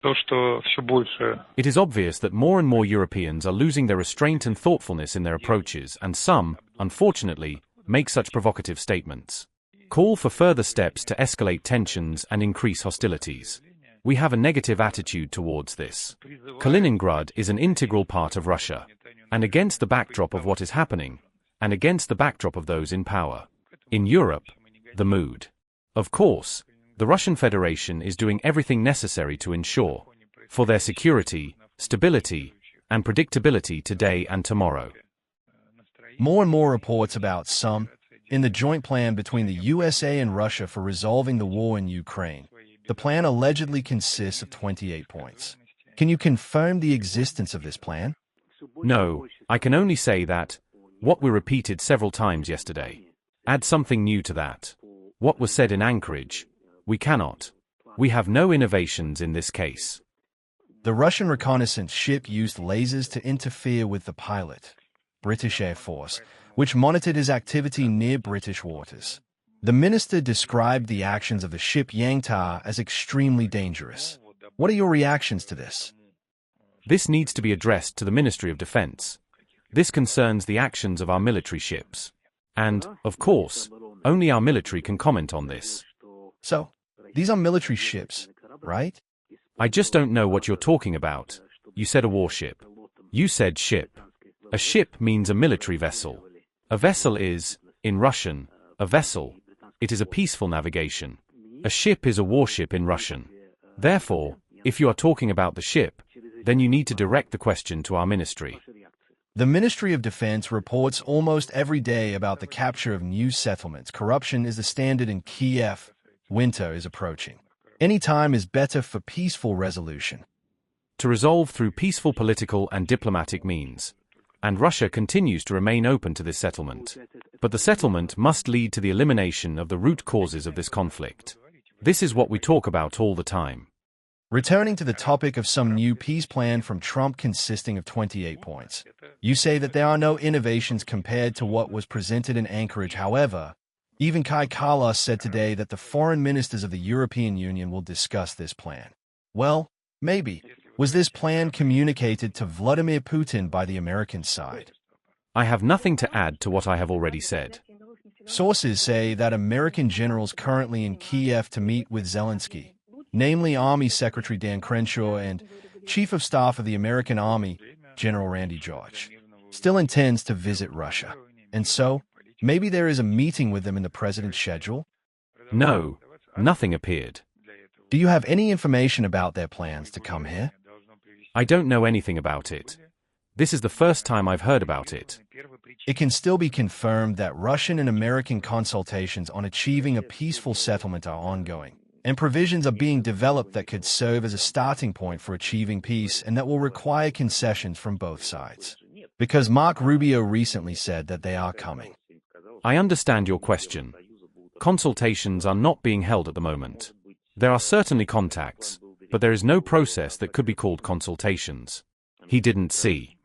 It is obvious that more and more Europeans are losing their restraint and thoughtfulness in their approaches, and some, unfortunately, make such provocative statements. Call for further steps to escalate tensions and increase hostilities. We have a negative attitude towards this. Kaliningrad is an integral part of Russia. And against the backdrop of what is happening, and against the backdrop of those in power in Europe, the mood. Of course, the Russian Federation is doing everything necessary to ensure for their security, stability, and predictability today and tomorrow. More and more reports about some in the joint plan between the USA and Russia for resolving the war in Ukraine. The plan allegedly consists of 28 points. Can you confirm the existence of this plan? No, I can only say that what we repeated several times yesterday. Add something new to that. What was said in Anchorage. We cannot. We have no innovations in this case. The Russian reconnaissance ship used lasers to interfere with the pilot, British Air Force, which monitored his activity near British waters. The minister described the actions of the ship Yangta as extremely dangerous. What are your reactions to this? This needs to be addressed to the Ministry of Defense. This concerns the actions of our military ships. And, of course, only our military can comment on this. So, these are military ships, right? I just don't know what you're talking about. You said a warship. You said ship. A ship means a military vessel. A vessel is, in Russian, a vessel. It is a peaceful navigation. A ship is a warship in Russian. Therefore, if you are talking about the ship, then you need to direct the question to our ministry. The Ministry of Defense reports almost every day about the capture of new settlements. Corruption is the standard in Kiev. Winter is approaching. Any time is better for peaceful resolution. To resolve through peaceful political and diplomatic means. And Russia continues to remain open to this settlement. But the settlement must lead to the elimination of the root causes of this conflict. This is what we talk about all the time. Returning to the topic of some new peace plan from Trump consisting of 28 points. You say that there are no innovations compared to what was presented in Anchorage. However, even Kai Kallas said today that the foreign ministers of the European Union will discuss this plan. Well, maybe. Was this plan communicated to Vladimir Putin by the American side? I have nothing to add to what I have already said. Sources say that American generals currently in Kiev to meet with Zelensky, namely Army Secretary Dan Crenshaw and Chief of Staff of the American Army, General Randy George, still intends to visit Russia. And so, maybe there is a meeting with them in the president's schedule? No, nothing appeared. Do you have any information about their plans to come here? I don't know anything about it. This is the first time I've heard about it. It can still be confirmed that Russian and American consultations on achieving a peaceful settlement are ongoing, and provisions are being developed that could serve as a starting point for achieving peace and that will require concessions from both sides. Because Marco Rubio recently said that they are coming. I understand your question. Consultations are not being held at the moment. There are certainly contacts, but there is no process that could be called consultations. He didn't see.